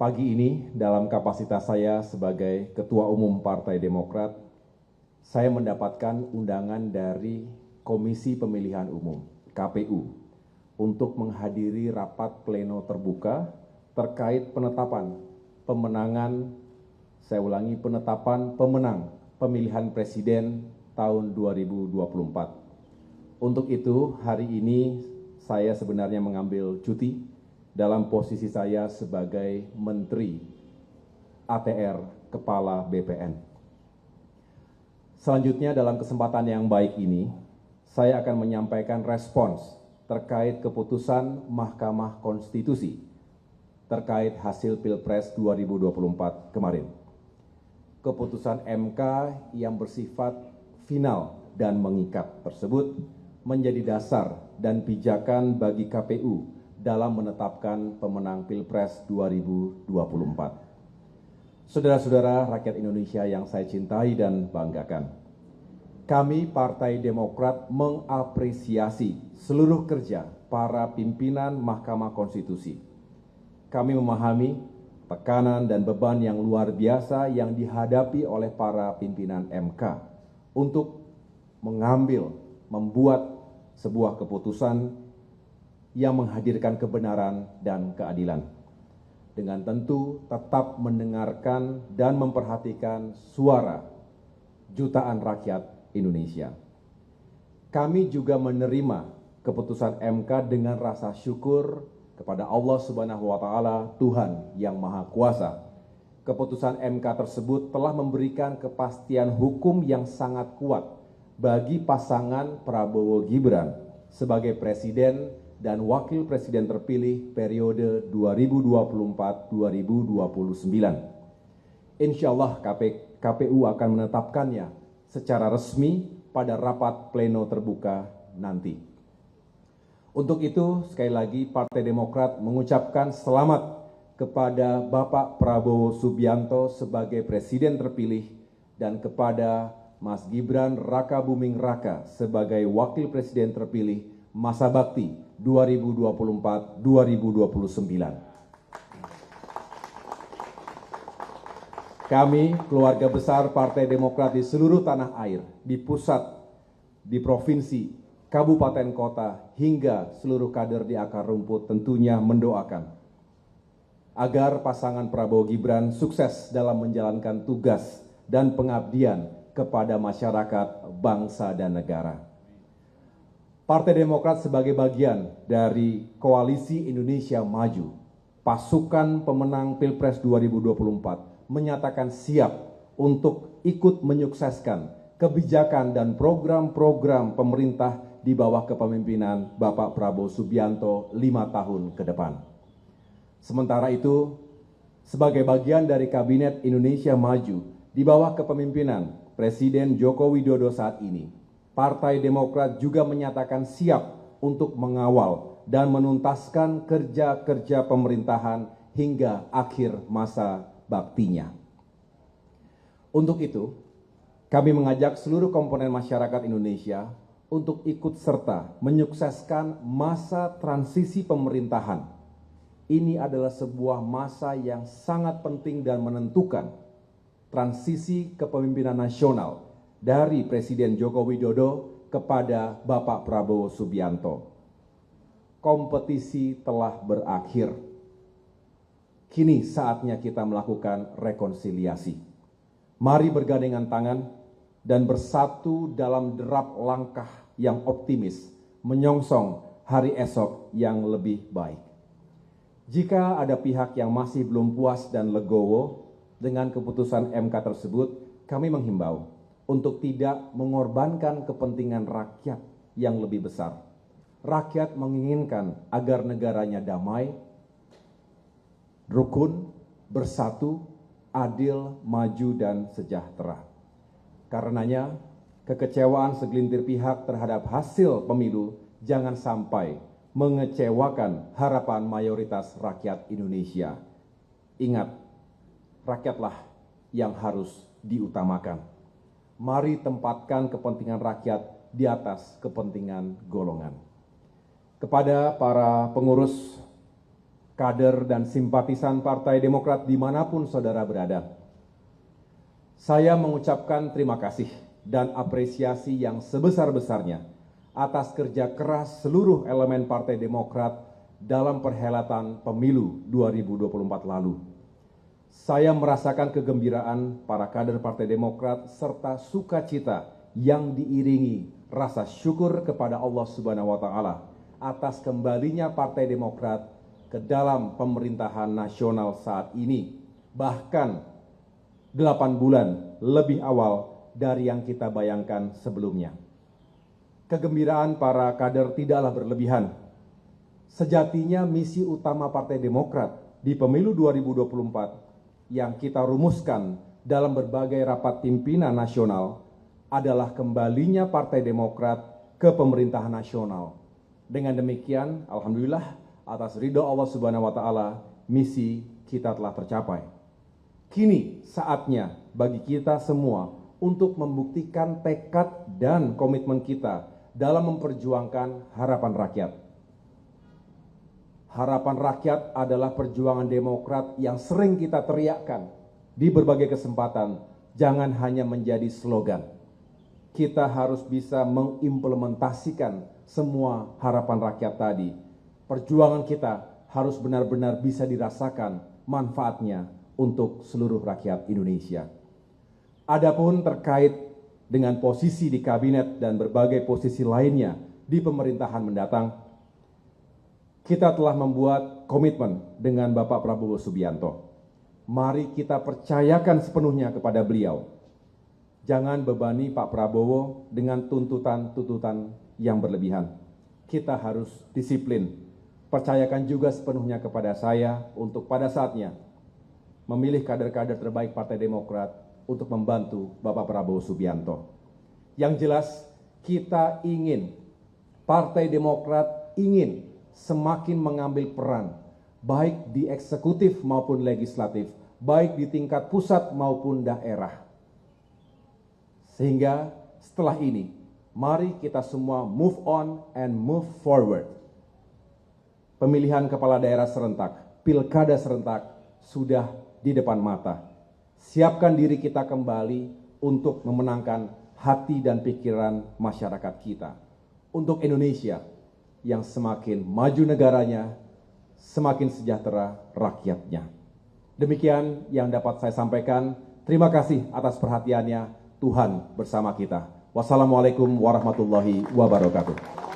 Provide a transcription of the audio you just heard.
Pagi ini, dalam kapasitas saya sebagai Ketua Umum Partai Demokrat, saya mendapatkan undangan dari Komisi Pemilihan Umum (KPU) untuk menghadiri rapat pleno terbuka terkait penetapan penetapan pemenang pemilihan presiden tahun 2024. Untuk itu, hari ini saya sebenarnya mengambil cuti dalam posisi saya sebagai Menteri ATR Kepala BPN. Selanjutnya, dalam kesempatan yang baik ini, saya akan menyampaikan respons terkait keputusan Mahkamah Konstitusi terkait hasil Pilpres 2024 kemarin. Keputusan MK yang bersifat final dan mengikat tersebut menjadi dasar dan pijakan bagi KPU dalam menetapkan pemenang Pilpres 2024. Saudara-saudara rakyat Indonesia yang saya cintai dan banggakan, kami Partai Demokrat mengapresiasi seluruh kerja para pimpinan Mahkamah Konstitusi. Kami memahami tekanan dan beban yang luar biasa yang dihadapi oleh para pimpinan MK untuk membuat sebuah keputusan yang menghadirkan kebenaran dan keadilan. Dengan tentu tetap mendengarkan dan memperhatikan suara jutaan rakyat Indonesia. Kami juga menerima keputusan MK dengan rasa syukur kepada Allah Subhanahu wa Ta'ala, Tuhan yang Maha Kuasa. Keputusan MK tersebut telah memberikan kepastian hukum yang sangat kuat bagi pasangan Prabowo Gibran sebagai presiden dan wakil presiden terpilih periode 2024-2029. Insya Allah KPU akan menetapkannya secara resmi pada rapat pleno terbuka nanti. Untuk itu, sekali lagi Partai Demokrat mengucapkan selamat kepada Bapak Prabowo Subianto sebagai presiden terpilih dan kepada Mas Gibran Rakabuming Raka sebagai wakil presiden terpilih masa bakti 2024-2029. Kami, keluarga besar Partai Demokrat di seluruh tanah air, di pusat, di provinsi, kabupaten kota, hingga seluruh kader di akar rumput tentunya mendoakan agar pasangan Prabowo Gibran sukses dalam menjalankan tugas dan pengabdian kepada masyarakat, bangsa, dan negara. Partai Demokrat sebagai bagian dari Koalisi Indonesia Maju, pasukan pemenang Pilpres 2024, menyatakan siap untuk ikut menyukseskan kebijakan dan program-program pemerintah di bawah kepemimpinan Bapak Prabowo Subianto 5 tahun ke depan. Sementara itu, sebagai bagian dari Kabinet Indonesia Maju di bawah kepemimpinan Presiden Joko Widodo saat ini, Partai Demokrat juga menyatakan siap untuk mengawal dan menuntaskan kerja-kerja pemerintahan hingga akhir masa baktinya. Untuk itu, kami mengajak seluruh komponen masyarakat Indonesia untuk ikut serta menyukseskan masa transisi pemerintahan. Ini adalah sebuah masa yang sangat penting dan menentukan transisi kepemimpinan nasional dari Presiden Joko Widodo kepada Bapak Prabowo Subianto. Kompetisi telah berakhir. Kini saatnya kita melakukan rekonsiliasi. Mari bergandengan tangan dan bersatu dalam derap langkah yang optimis menyongsong hari esok yang lebih baik. Jika ada pihak yang masih belum puas dan legowo dengan keputusan MK tersebut, kami menghimbau untuk tidak mengorbankan kepentingan rakyat yang lebih besar. Rakyat menginginkan agar negaranya damai, rukun, bersatu, adil, maju, dan sejahtera. Karenanya, kekecewaan segelintir pihak terhadap hasil pemilu jangan sampai mengecewakan harapan mayoritas rakyat Indonesia. Ingat, rakyatlah yang harus diutamakan. Mari tempatkan kepentingan rakyat di atas kepentingan golongan. Kepada para pengurus kader dan simpatisan Partai Demokrat dimanapun saudara berada. Saya mengucapkan terima kasih dan apresiasi yang sebesar-besarnya atas kerja keras seluruh elemen Partai Demokrat dalam perhelatan pemilu 2024 lalu. Saya merasakan kegembiraan para kader Partai Demokrat serta sukacita yang diiringi rasa syukur kepada Allah Subhanahu wa Ta'ala atas kembalinya Partai Demokrat ke dalam pemerintahan nasional saat ini, bahkan 8 bulan lebih awal dari yang kita bayangkan sebelumnya. Kegembiraan para kader tidaklah berlebihan. Sejatinya misi utama Partai Demokrat di pemilu 2024 yang kita rumuskan dalam berbagai rapat pimpinan nasional adalah kembalinya Partai Demokrat ke pemerintahan nasional. Dengan demikian, alhamdulillah atas ridho Allah Subhanahu wa Ta'ala, misi kita telah tercapai. Kini saatnya bagi kita semua untuk membuktikan tekad dan komitmen kita dalam memperjuangkan harapan rakyat. Harapan rakyat adalah perjuangan Demokrat yang sering kita teriakkan di berbagai kesempatan, jangan hanya menjadi slogan. Kita harus bisa mengimplementasikan semua harapan rakyat tadi. Perjuangan kita harus benar-benar bisa dirasakan manfaatnya untuk seluruh rakyat Indonesia. Adapun terkait dengan posisi di kabinet dan berbagai posisi lainnya di pemerintahan mendatang, kita telah membuat komitmen dengan Bapak Prabowo Subianto. Mari kita percayakan sepenuhnya kepada beliau. Jangan bebani Pak Prabowo dengan tuntutan-tuntutan yang berlebihan. Kita harus disiplin. Percayakan juga sepenuhnya kepada saya untuk pada saatnya memilih kader-kader terbaik Partai Demokrat untuk membantu Bapak Prabowo Subianto. Yang jelas, kita ingin, Partai Demokrat ingin semakin mengambil peran, baik di eksekutif maupun legislatif, baik di tingkat pusat maupun daerah. Sehingga setelah ini, mari kita semua move on and move forward. Pemilihan kepala daerah serentak, pilkada serentak sudah di depan mata. Siapkan diri kita kembali untuk memenangkan hati dan pikiran masyarakat kita. Untuk Indonesia yang semakin maju negaranya, semakin sejahtera rakyatnya. Demikian yang dapat saya sampaikan. Terima kasih atas perhatiannya. Tuhan bersama kita. Wassalamualaikum warahmatullahi wabarakatuh.